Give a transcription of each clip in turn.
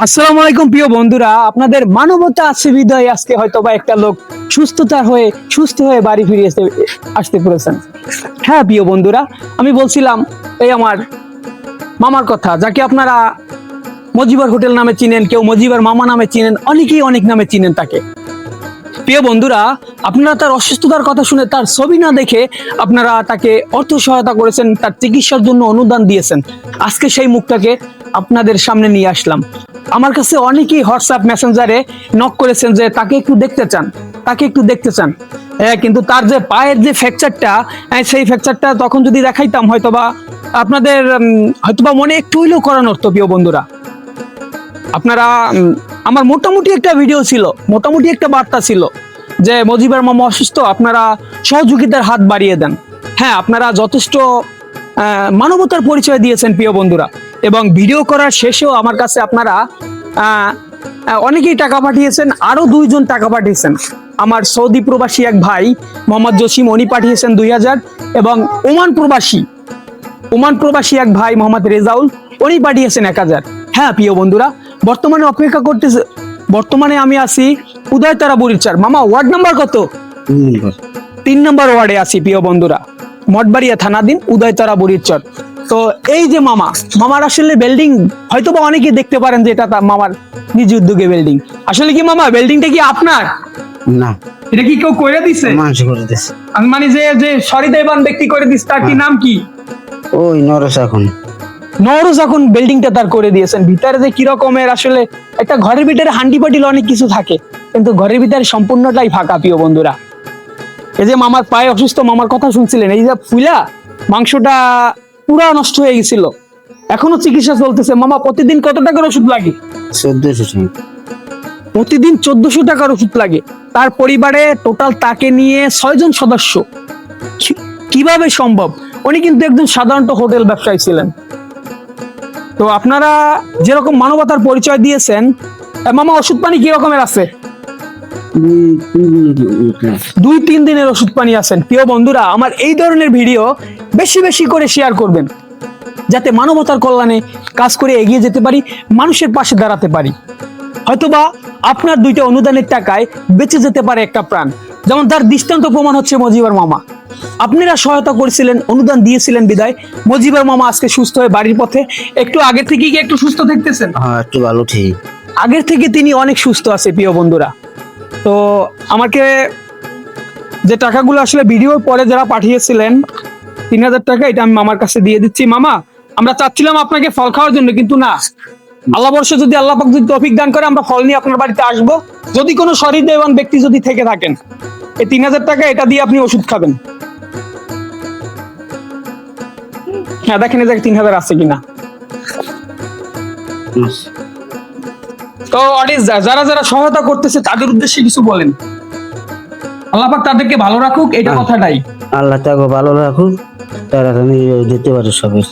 আসসালামু আলাইকুম প্রিয় বন্ধুরা, আপনাদের মানবতা আছে হৃদয়ে আজকে হয়তো বা একটা লোক সুস্থ হয়ে বাড়ি ফিরে আসতে পেরেছেন। হ্যাঁ প্রিয় বন্ধুরা, আমি বলছিলাম এই আমার মামার কথা, যাকে আপনারা মজিবর হোটেল নামে চিনেন, কেউ মজিবর মামা নামে চিনেন, অনেকেই অনেক নামে চিনেন তাকে। প্রিয় বন্ধুরা, আপনারা তার অসুস্থতার কথা শুনে তার ছবি না দেখে আপনারা তাকে অর্থ সহায়তা করেছেন, তার চিকিৎসার জন্য অনুদান দিয়েছেন। আজকে সেই মুখটাকে আপনাদের সামনে নিয়ে আসলাম। আমার কাছে অনেকেই হোয়াটসঅ্যাপ মেসেঞ্জারে নক করেছেন যে তাকে একটু দেখতে চান। কিন্তু তার যে পায়ের যে ফ্র্যাকচারটা, সেই ফ্র্যাকচারটা তখন যদি দেখাইতাম হয়তোবা আপনাদের হয়তোবা মনে একটু হইলেও করানো হতো। প্রিয় বন্ধুরা, আপনারা আমার মোটামুটি একটা ভিডিও ছিল, মোটামুটি একটা বার্তা ছিল যে মজিবর মামা অসুস্থ, আপনারা সহযোগিতার হাত বাড়িয়ে দেন। হ্যাঁ, আপনারা যথেষ্ট মানবতার পরিচয় দিয়েছেন প্রিয় বন্ধুরা, এবং ভিডিও করার শেষেও আমার কাছে আপনারা অনেকেই টাকা পাঠিয়েছেন, আরো 2 জন টাকা পাঠিয়েছেন। আমার সৌদি প্রবাসী এক ভাই মোহাম্মদ জসিম, উনি পাঠিয়েছেন 2000, এবং ওমান প্রবাসী এক ভাই মোহাম্মদ রেজাউল, উনি পাঠিয়েছেন 1000। হ্যাঁ প্রিয় বন্ধুরা, বর্তমানে আমি আছি উদয়তারা বুড়িরচর। মামা, ওয়ার্ড নাম্বার কত? 3 নম্বর ওয়ার্ডে আছি প্রিয় বন্ধুরা, মঠবাড়িয়া থানাধীন উদয়তারা বুড়িরচর। তো এই যে মামার আসলে বিল্ডিং হয়তোবা অনেকে দেখতে পারেন যে এটা মামার নিজ উদ্যোগে বিল্ডিং। আসলে কি মামা, বিল্ডিংটা কি আপনার? না, এটা কি কেউ করে দিছে? মানুষ করে দিছে। আমি মানে যে সরিদয়বান ব্যক্তি করে দিছে, তার কি নাম কি? ওই নরস এখন বিল্ডিংটা তার করে দিয়েছেন। ভিতরে যে কি রকমের, আসলে একটা ঘরের ভিতরে হান্ডি পাটিল অনেক কিছু থাকে, কিন্তু ঘরের ভিতরে সম্পূর্ণটাই ফাঁকা প্রিয় বন্ধুরা। এই যে মামার পায়ে অসুস্থ, মামার কথা শুনছিলেন, এই যে ফুলা মাংসটা পুরা নষ্ট হয়ে গেছিল, এখনো চিকিৎসা চলতেছে। মামা, প্রতিদিন কত টাকার ওষুধ লাগে? 1400। প্রতিদিন 1400 টাকার ওষুধ লাগে। তার পরিবারে টোটাল তাকে নিয়ে 6 জন সদস্য। কিভাবে সম্ভব? উনি কিন্তু একজন সাধারণত হোটেল ব্যবসায়ী ছিলেন। তো আপনারা যেরকম মানবতার পরিচয় দিয়েছেন, মামা ওষুধ পানি কি রকমের আছে? 2-3 দিনের ওষুধ পানি আছেন। প্রিয় বন্ধুরা, আমার এই ধরনের ভিডিও বেশি বেশি করে শেয়ার করবেন, যাতে মানবতার কল্যাণে কাজ করে এগিয়ে যেতে পারি, মানুষের পাশে দাঁড়াতে পারি। হয়তোবা আপনার 2টা অনুদানের টাকায় বেঁচে যেতে পারে একটা প্রাণ। যেমন তার দৃষ্টান্ত প্রমাণ হচ্ছে মজিবর মামা। আপনারা সহায়তা করেছিলেন, অনুদান দিয়েছিলেন বিদায় মজিবর মামা আজকে সুস্থ হয়ে বাড়ির পথে। একটু আগে থেকে কি একটু সুস্থ থাকতেছেন? হ্যাঁ, একটু ভালো ঠিক। আগের থেকে তিনি অনেক সুস্থ আছে প্রিয় বন্ধুরা। তো আমাকে যে টাকাগুলো আসলে ভিডিওর পরে যারা পাঠিয়েছিলেন 3000 টাকা, এটা আমি মামার কাছে দিয়ে দিচ্ছি। মামা, আমরা চাচ্ছিলাম আপনাকে ফল খাওয়ার জন্য, কিন্তু না, আল্লাহ বর্ষে যদি আল্লাহ পাক যদি তৌফিক দান করে, আমরা ফল নিয়ে আপনার বাড়িতে আসবো। যদি কোনো সহৃদয়বান ব্যক্তি যদি থেকে থাকেন, এই 3000 টাকা এটা দিয়ে আপনি ওষুধ খাবেন। হ্যাঁ, দেখেন এই 3000 আছে কিনা। তো যারা যারা সহায়তা করতেছে তাদের উদ্দেশ্যে কিছু বলেন। আল্লাহ পাক তাদেরকে ভালো রাখুক, এটা কথাটাই। আল্লাহ তাকে ভালো রাখুক, তারা দিতে পারে সবাই।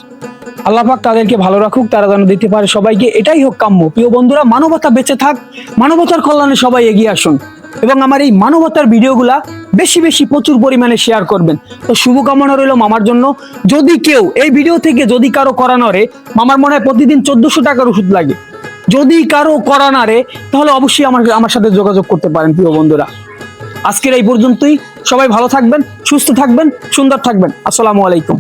আল্লাহ পাক তাদেরকে ভালো রাখুক, তারা যেন দিতে পারে সবাইকে, এটাই হোক কাম্য। প্রিয় বন্ধুরা, মানবতা বেঁচে থাক, মানবতার কল্যাণে সবাই এগিয়ে আসুন, এবং আমার এই মানবতার ভিডিওগুলা বেশি বেশি প্রচুর পরিমাণে শেয়ার করবেন। তো শুভকামনা রইল মামার জন্য। যদি কেউ এই ভিডিও থেকে যদি কারো করানো রে, মামার মনে হয় প্রতিদিন 1400 টাকার ওষুধ লাগে, যদি কারো করানো রে, তাহলে অবশ্যই আমার সাথে যোগাযোগ করতে পারেন। প্রিয় বন্ধুরা, আজকের এই পর্যন্তই। সবাই ভালো থাকবেন, সুস্থ থাকবেন, সুন্দর থাকবেন। আসসালামু আলাইকুম।